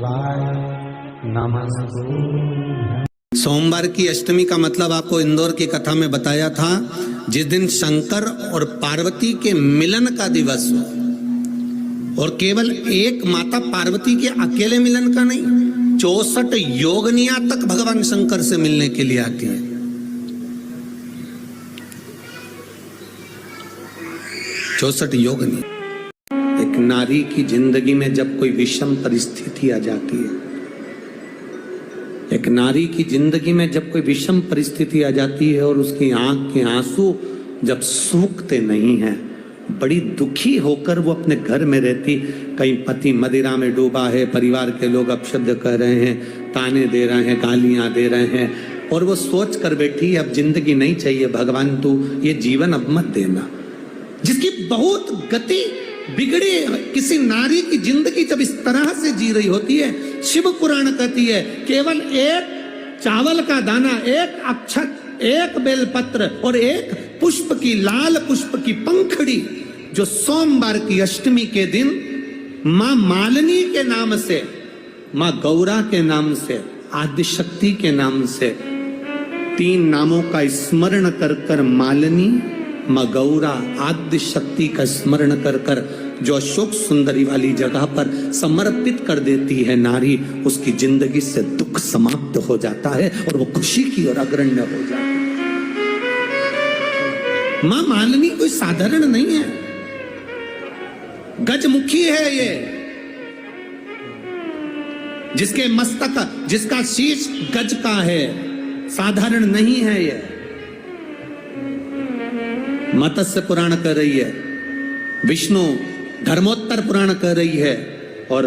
शिवाय नमः। सोमवार की अष्टमी का मतलब आपको इंदौर की कथा में बताया था, जिस दिन शंकर और पार्वती के मिलन का दिवस हो, और केवल एक माता पार्वती के अकेले मिलन का नहीं, 64 योगनियां तक भगवान शंकर से मिलने के लिए आती है। चौसठ योगनी। एक नारी की जिंदगी में जब कोई विषम परिस्थिति आ जाती है, एक नारी की जिंदगी में जब कोई विषम परिस्थिति आ जाती है और उसकी आंख के आंसू जब सूखते नहीं हैं, बड़ी दुखी होकर वो अपने घर में रहती, कहीं पति मदिरा में डूबा है, परिवार के लोग अपशब्द कह रहे हैं, ताने दे रहे हैं, गालियां दे रहे हैं, और वो सोच कर बैठी अब जिंदगी नहीं चाहिए, भगवान तू ये जीवन अब मत देना। जिसकी बहुत गति बिगड़ी, किसी नारी की जिंदगी जब इस तरह से जी रही होती है, शिव पुराण कहती है केवल एक चावल का दाना, एक अक्षत, एक बेलपत्र और एक पुष्प की, लाल पुष्प की पंखड़ी, जो सोमवार की अष्टमी के दिन मां मालिनी के नाम से, मां गौरा के नाम से, आदिशक्ति के नाम से, 3 नामों का स्मरण कर कर मालिनी, मां गौरा, आद्य शक्ति का स्मरण कर कर जो अशोक सुंदरी वाली जगह पर समर्पित कर देती है नारी, उसकी जिंदगी से दुख समाप्त हो जाता है और वो खुशी की ओर अग्रण्य हो जाती है। मां मालिनी कोई साधारण नहीं है, गजमुखी है ये, जिसके मस्तक, जिसका शीश गज का है, साधारण नहीं है ये। मत्स्य पुराण कह रही है, विष्णु धर्मोत्तर पुराण कह रही है, और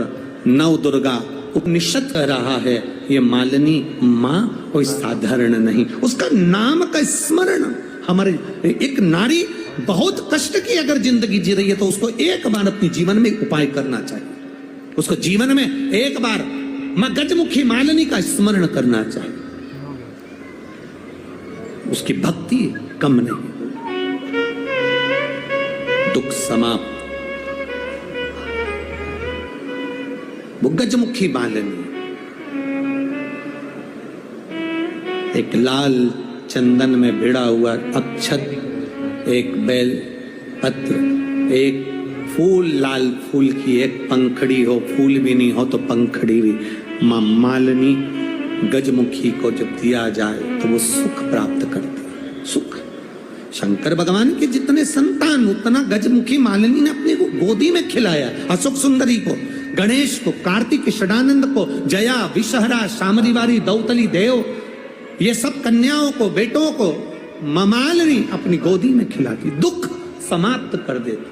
नव दुर्गा उपनिषद कह रहा है, ये मालिनी मां कोई साधारण नहीं। उसका नाम का स्मरण, हमारे एक नारी बहुत कष्ट की अगर जिंदगी जी रही है तो उसको एक बार अपने जीवन में उपाय करना चाहिए, उसको जीवन में एक बार मां गजमुखी मालिनी का स्मरण करना चाहिए, उसकी भक्ति कम नहीं, दुख समाप्त। वो गजमुखी मालिनी, एक लाल चंदन में भिड़ा हुआ अक्षत, एक बेल पत्र, एक फूल, लाल फूल की एक पंखड़ी हो, फूल भी नहीं हो तो पंखड़ी भी, मां मालिनी गजमुखी को जब दिया जाए तो वो सुख प्राप्त करती है। सुख, शंकर भगवान के जितने संतान उतना गजमुखी मालिनी ने अपने को गोदी में खिलाया। अशोक सुंदरी को, गणेश को, कार्तिक षडानंद को, जया, विषहरा, शामरीवारी, दौतली, देव, ये सब कन्याओं को, बेटों को मालिनी अपनी गोदी में खिलाती, दुख समाप्त कर देती।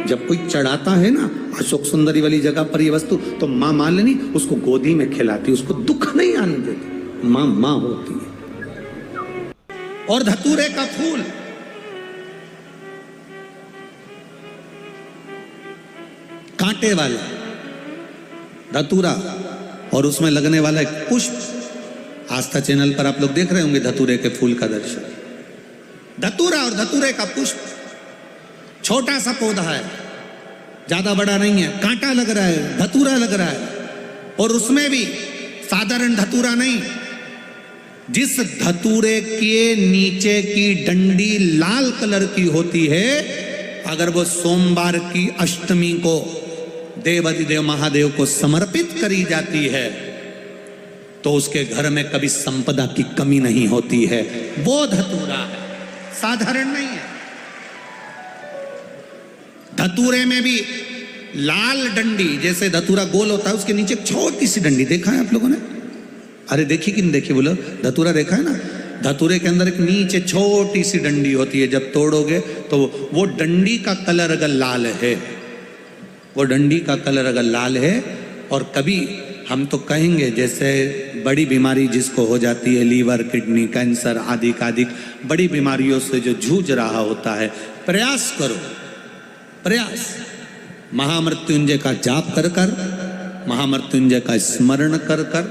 जब कोई चढ़ाता है ना अशोक सुंदरी वाली जगह पर ये वस्तु, तो मां मालिनी उसको गोदी में खिलाती, उसको दुख नहीं आने देती, मां मां होती है। और धतूरे का फूल, कांटे वाला धतूरा, और उसमें लगने वाला एक पुष्प, आस्था चैनल पर आप लोग देख रहे होंगे धतूरे के फूल का दर्शन। धतूरा और धतूरे का पुष्प, छोटा सा पौधा है, ज्यादा बड़ा नहीं है, कांटा लग रहा है, धतूरा लग रहा है, और उसमें भी साधारण धतूरा नहीं, जिस धतूरे के नीचे की डंडी लाल कलर की होती है, अगर वो सोमवार की अष्टमी को देवाधिदेव महादेव को समर्पित करी जाती है तो उसके घर में कभी संपदा की कमी नहीं होती है। वो धतूरा है, साधारण नहीं है। धतूरे में भी लाल डंडी, जैसे धतूरा गोल होता है उसके नीचे छोटी सी डंडी, देखा है आप लोगों ने? अरे देखी कि नहीं देखी बोलो? धतूरा देखा है ना? धतूरे के अंदर एक नीचे छोटी सी डंडी होती है, जब तोड़ोगे तो वो डंडी का कलर अगर लाल है, वो डंडी का कलर अगर लाल है, और कभी हम तो कहेंगे जैसे बड़ी बीमारी जिसको हो जाती है, लीवर, किडनी, कैंसर आदि बड़ी बीमारियों से जो जूझ रहा होता है, प्रयास करो, प्रयास, महामृत्युंजय का जाप कर कर, महामृत्युंजय का स्मरण कर कर,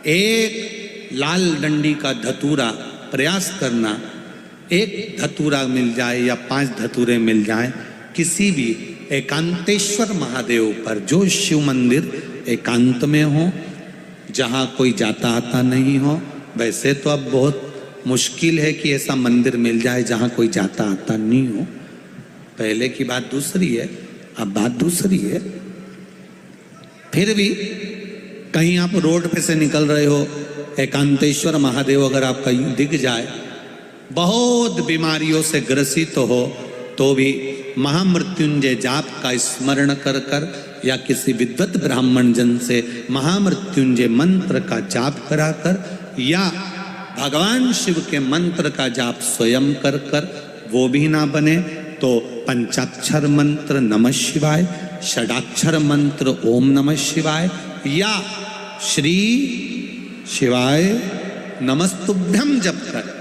एक लाल डंडी का धतूरा प्रयास करना, एक धतूरा मिल जाए या 5 धतूरे मिल जाए, किसी भी एकांतेश्वर महादेव पर, जो शिव मंदिर एकांत में हो, जहां कोई जाता आता नहीं हो। वैसे तो अब बहुत मुश्किल है कि ऐसा मंदिर मिल जाए जहां कोई जाता आता नहीं हो। पहले की बात दूसरी है, अब बात दूसरी है। फिर भी कहीं आप रोड पे से निकल रहे हो, एकांतेश्वर महादेव अगर आपका दिख जाए, बहुत बीमारियों से ग्रसित हो, तो भी महामृत्युंजय जाप का स्मरण कर कर या किसी विद्वत ब्राह्मण जन से महामृत्युंजय मंत्र का जाप कराकर या भगवान शिव के मंत्र का जाप स्वयं कर कर वो भी ना बने तो पंचाक्षर मंत्र नमः शिवाय, षडाक्षर मंत्र ओम नमः शिवाय या श्री शिवाय नमस्तुभ्यम जप कर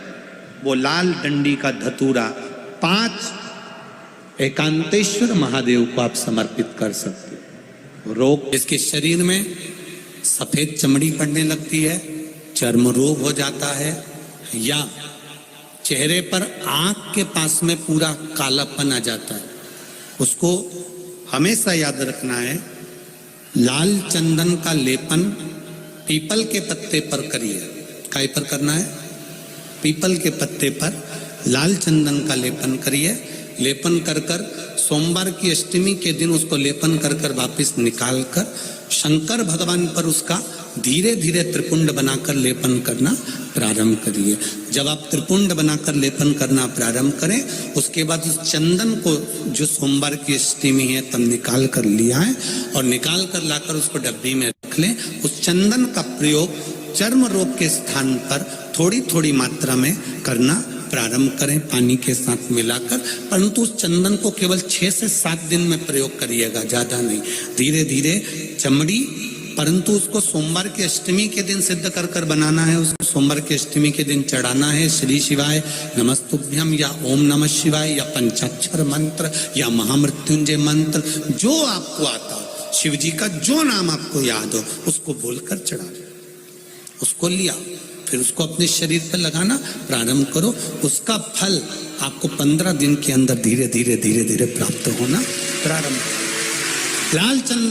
वो लाल डंडी का धतूरा 5 एकांतेश्वर महादेव को आप समर्पित कर सकते हो। रोग, इसके शरीर में सफेद चमड़ी पड़ने लगती है, चर्म रोग हो जाता है, या चेहरे पर आंख के पास में पूरा कालापन आ जाता है, उसको हमेशा याद रखना है। लाल चंदन का लेपन पीपल के पत्ते पर करिए। काय पर करना है? पीपल के पत्ते पर लाल चंदन का लेपन करिए। लेपन कर कर सोमवार की अष्टमी के दिन उसको लेपन कर कर वापिस निकाल कर शंकर भगवान पर उसका धीरे धीरे त्रिपुंड बनाकर लेपन करना प्रारंभ करिए। जब आप त्रिपुंड बनाकर लेपन करना प्रारंभ करें, उसके बाद उस चंदन को जो सोमवार की अष्टमी है तब निकाल कर लिया है और निकाल कर लाकर उसको डब्बी में रख लें। उस चंदन का प्रयोग चर्म रोग के स्थान पर थोड़ी थोड़ी मात्रा में करना प्रारंभ करें, पानी के साथ मिलाकर। परंतु उस चंदन को केवल 6 से 7 दिन में प्रयोग करिएगा, ज्यादा नहीं। धीरे धीरे चमड़ी, परंतु उसको सोमवार की अष्टमी के दिन सिद्ध कर कर बनाना है। उसको सोमवार की अष्टमी के दिन चढ़ाना है श्री शिवाय नमस्तुभ्यम या ओम नमः शिवाय या पंचाक्षर मंत्र या महामृत्युंजय मंत्र, जो आपको आता हो, शिव जी का जो नाम आपको याद हो उसको बोलकर चढ़ा, उसको लिया, फिर उसको अपने शरीर पर लगाना प्रारंभ करो। उसका फल आपको 15 दिन के अंदर धीरे धीरे धीरे धीरे प्राप्त होना प्रारंभ। लाल चंदन